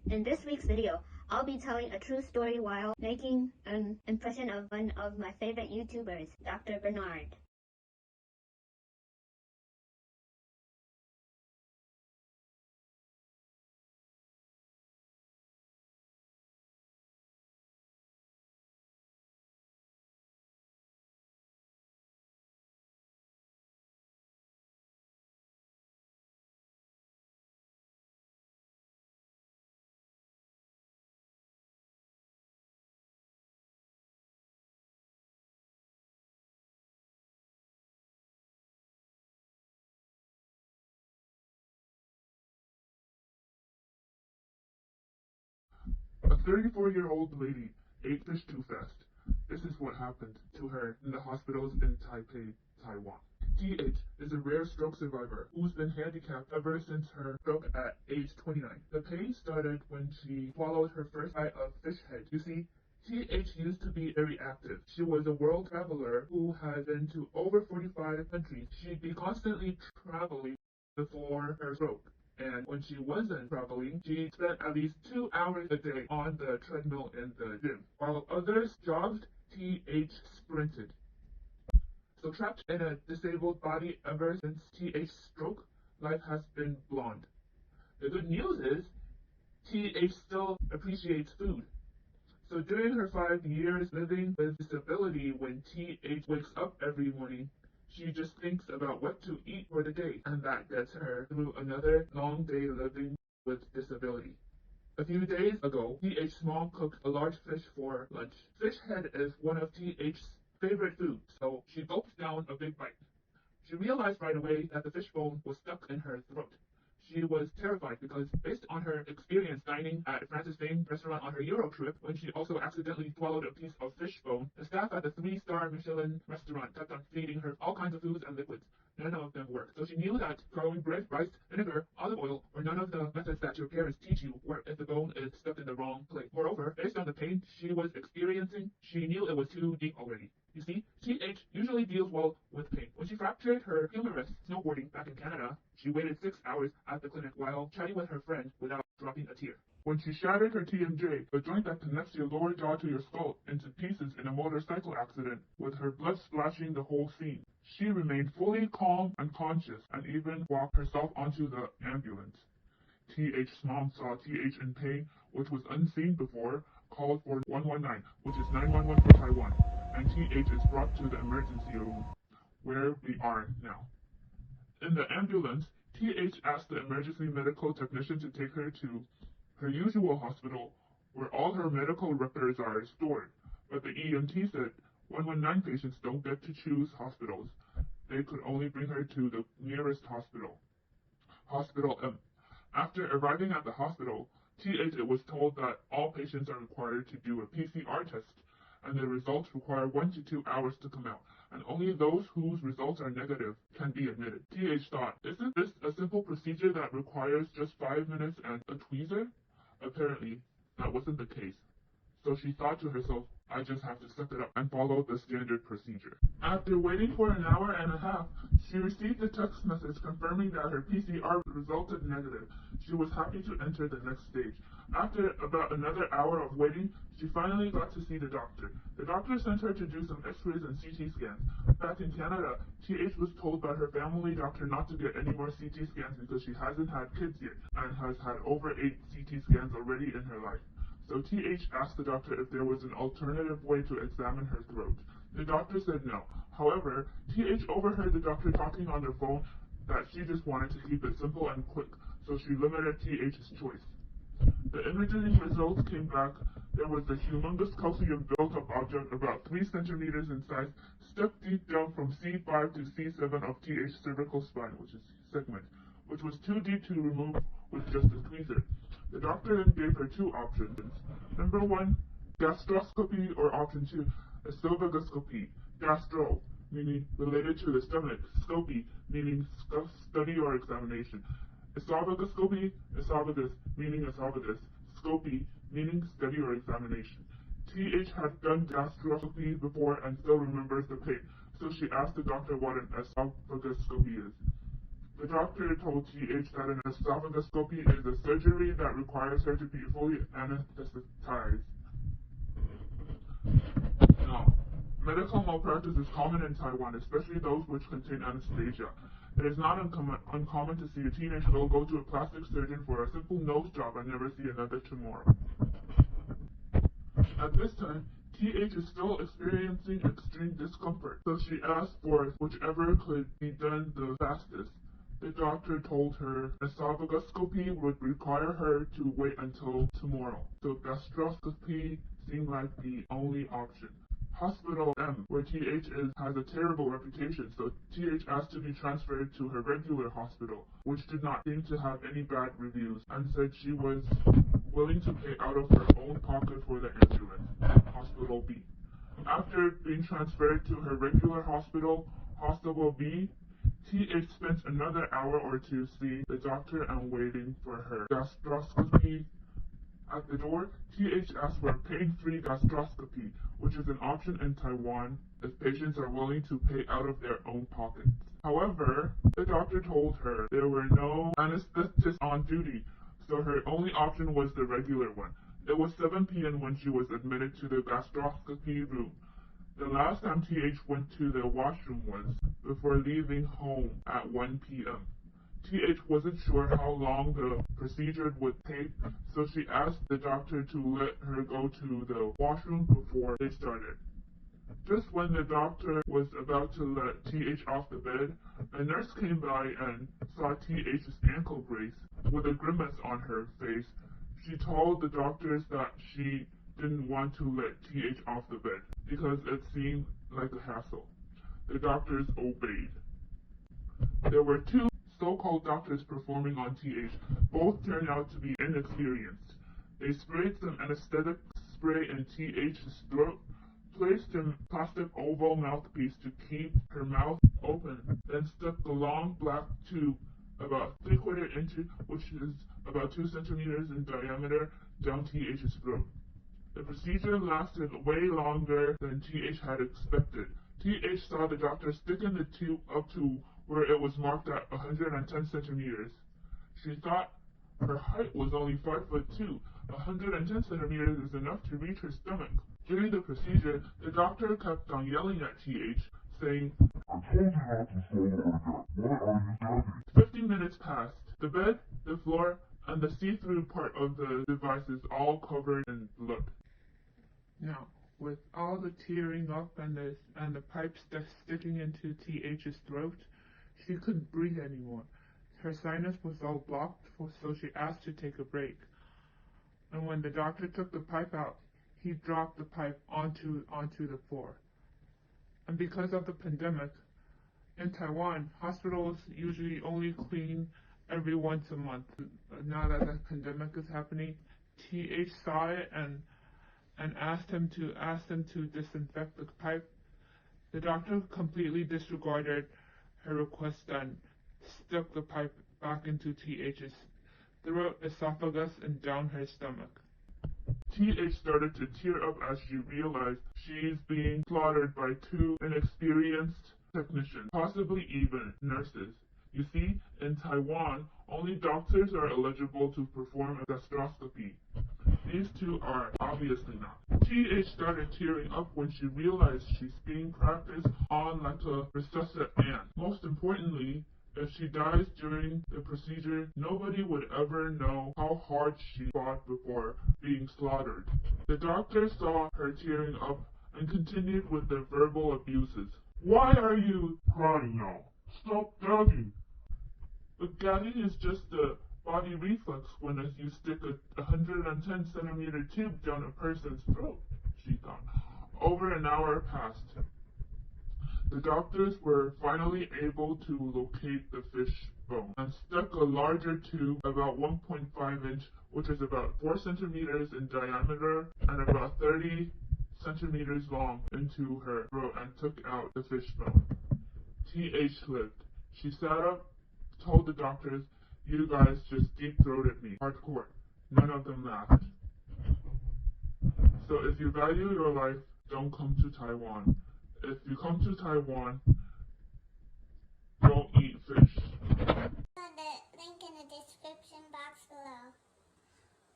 In this week's video, I'll be telling a true story while making an impression of one of my favorite YouTubers, Dr. Bernard. A 34-year-old lady ate fish too fast. This is what happened to her in the hospitals in Taipei, Taiwan. TH is a rare stroke survivor who's been handicapped ever since her stroke at age 29. The pain started when she swallowed her first bite of fish head. You see, TH used to be very active. She was a world traveler who had been to over 45 countries. She'd be constantly traveling before her stroke. And when she wasn't traveling, she spent at least 2 hours a day on the treadmill in the gym. While others jogged, TH sprinted. So trapped in a disabled body ever since TH's stroke, life has been blonde. The good news is, TH still appreciates food. So during her 5 years living with disability, when TH wakes up every morning, she just thinks about what to eat for the day, and that gets her through another long day living with disability. A few days ago, TH's mom cooked a large fish for lunch. Fish head is one of TH's favorite foods, so she gulped down a big bite. She realized right away that the fish bone was stuck in her throat. She was terrified because, based on her experience dining at France's famed restaurant on her Euro trip, when she also accidentally swallowed a piece of fish bone, the staff at the 3-star Michelin restaurant kept on feeding her all kinds of foods and liquids. None of them worked. So she knew that throwing bread, rice, vinegar, olive oil, or none of the methods that your parents teach you work if the bone is stuck in the wrong place. Moreover, based on the pain she was experiencing, she knew it was too deep already. You see, TH usually deals well with pain. When she fractured her humerus snowboarding back in Canada, she waited 6 hours at the clinic while chatting with her friend without dropping a tear. When she shattered her TMJ, the joint that connects your lower jaw to your skull, into pieces in a motorcycle accident, with her blood splashing the whole scene, she remained fully calm and conscious and even walked herself onto the ambulance. TH's mom saw TH in pain, which was unseen before, called for 119, which is 911 for Taiwan, and TH is brought to the emergency room, where we are now. In the ambulance, TH asked the emergency medical technician to take her to her usual hospital, where all her medical records are stored, but the EMT said 119 patients don't get to choose hospitals. They could only bring her to the nearest hospital, Hospital M. After arriving at the hospital, TH was told that all patients are required to do a PCR test, and the results require 1 to 2 hours to come out, and only those whose results are negative can be admitted. TH thought, isn't this a simple procedure that requires just 5 minutes and a tweezer? Apparently, that wasn't the case. So she thought to herself, I just have to suck it up and follow the standard procedure. After waiting for an hour and a half, she received a text message confirming that her PCR resulted negative. She was happy to enter the next stage. After about another hour of waiting, she finally got to see the doctor. The doctor sent her to do some x-rays and CT scans. Back in Canada, TH was told by her family doctor not to get any more CT scans because she hasn't had kids yet and has had over 8 CT scans already in her life. So TH asked the doctor if there was an alternative way to examine her throat. The doctor said no. However, TH overheard the doctor talking on the phone that she just wanted to keep it simple and quick, so she limited TH's choice. The imaging results came back. There was a humongous calcium built-up object about 3 centimeters in size, stuck deep down from C5 to C7 of TH's cervical spine, which is segment, which was too deep to remove with just a tweezer. The doctor then gave her 2 options. Number 1, gastroscopy, or option 2, esophagoscopy. Gastro, meaning related to the stomach. Scopy, meaning study or examination. Esophagoscopy, esophagus, meaning esophagus. Scopy, meaning study or examination. TH had done gastroscopy before and still remembers the pain, so she asked the doctor what an esophagoscopy is. The doctor told TH that an esophagoscopy is a surgery that requires her to be fully anesthetized. Now, medical malpractice is common in Taiwan, especially those which contain anesthesia. It is not uncommon to see a teenage girl go to a plastic surgeon for a simple nose job and never see another tomorrow. At this time, TH is still experiencing extreme discomfort, so she asked for whichever could be done the fastest. The doctor told her esophagoscopy would require her to wait until tomorrow, so gastroscopy seemed like the only option. Hospital M, where TH is, has a terrible reputation, so TH asked to be transferred to her regular hospital, which did not seem to have any bad reviews, and said she was willing to pay out of her own pocket for the ambulance. Hospital B. After being transferred to her regular hospital, Hospital B, TH spent another hour or two seeing the doctor and waiting for her gastroscopy. At the door, TH asked for a pain-free gastroscopy, which is an option in Taiwan if patients are willing to pay out of their own pockets. However, the doctor told her there were no anesthetists on duty, so her only option was the regular one. It was 7 p.m. when she was admitted to the gastroscopy room. The last time TH went to the washroom was before leaving home at 1 p.m. TH wasn't sure how long the procedure would take, so she asked the doctor to let her go to the washroom before they started. Just when the doctor was about to let TH off the bed, a nurse came by and saw TH's ankle brace with a grimace on her face. She told the doctors that she didn't want to let TH off the bed because it seemed like a hassle. The doctors obeyed. There were two so-called doctors performing on TH. Both turned out to be inexperienced. They sprayed some anesthetic spray in TH's throat, placed a plastic oval mouthpiece to keep her mouth open, then stuck the long black tube about 3/4 inch, which is about 2 centimeters in diameter, down TH's throat. The procedure lasted way longer than TH had expected. TH saw the doctor sticking the tube up to where it was marked at 110 centimeters. She thought her height was only 5'2". 110 centimeters is enough to reach her stomach. During the procedure, the doctor kept on yelling at TH, saying, "I told you not to swallow her again. Why are you gagging?" 50 minutes passed. The bed, the floor, and the see-through part of the device is all covered in blood. Now, with all the tearing up and the pipes sticking into TH's throat, she couldn't breathe anymore. Her sinus was all blocked, so she asked to take a break. And when the doctor took the pipe out, he dropped the pipe onto the floor. And because of the pandemic, in Taiwan, hospitals usually only clean every once a month. Now that the pandemic is happening, TH saw it and asked him to disinfect the pipe. The doctor completely disregarded her request and stuck the pipe back into TH's throat, esophagus, and down her stomach. TH started to tear up as she realized she's being slaughtered by two inexperienced technicians, possibly even nurses. You see, in Taiwan, only doctors are eligible to perform a gastroscopy. These two are obviously not. TH started tearing up when she realized she's being practiced on like a resuscitant ant. Most importantly, if she dies during the procedure, nobody would ever know how hard she fought before being slaughtered. The doctor saw her tearing up and continued with the verbal abuses. "Why are you crying now? Stop gagging." But gagging is just a body reflex when you stick a 110 centimeter tube down a person's throat, she thought. Over an hour passed. The doctors were finally able to locate the fish bone and stuck a larger tube about 1.5 inch, which is about 4 centimeters in diameter and about 30 centimeters long, into her throat and took out the fish bone. TH lived. She sat up, told the doctors, "You guys just deep-throated me. Hardcore." None of them laughed. So if you value your life, don't come to Taiwan. If you come to Taiwan, don't eat fish.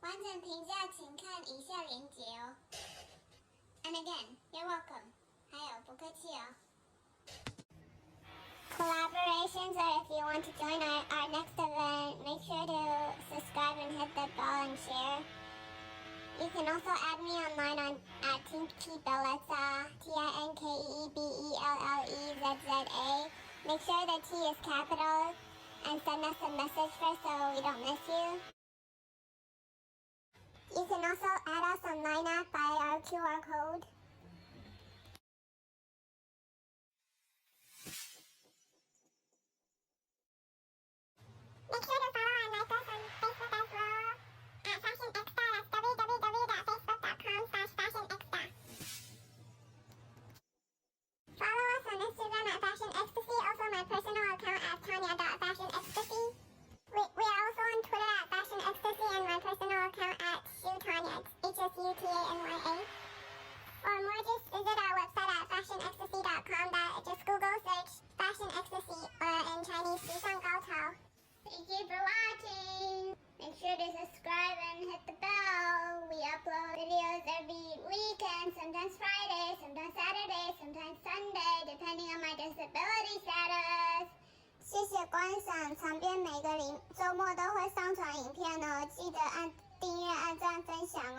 完整评价请看以下连结哦。And again, you're welcome. 还有不客气哦。Collaborations, or if you want to join our next event, make sure to subscribe and hit the bell and share. You can also add me online at Tinkeebellezza, Tinkeebellezza. Make sure the T is capital and send us a message first so we don't miss you. You can also add us online at by our QR code. Make sure to follow and like us on Facebook as well at fashionecsta. That's www.facebook.com/fashionecsta. Follow us on Instagram at fashionecstasy. Also my personal account at tanya.fashionecstasy. We are also on Twitter at fashionecstasy and my personal account at shutanya. HSUTANYA. For more, just visit our website at fashionecstasy.com. Just Google search Fashion Ecstasy or in Chinese 时尚高潮. Thank you for watching. Make sure to subscribe and hit the bell. We upload videos every weekend, sometimes Friday, sometimes Saturday, sometimes Sunday, depending on my disability status. 谢谢观赏，长边每个周末都会上传影片哦，记得按订阅、按赞、分享哦。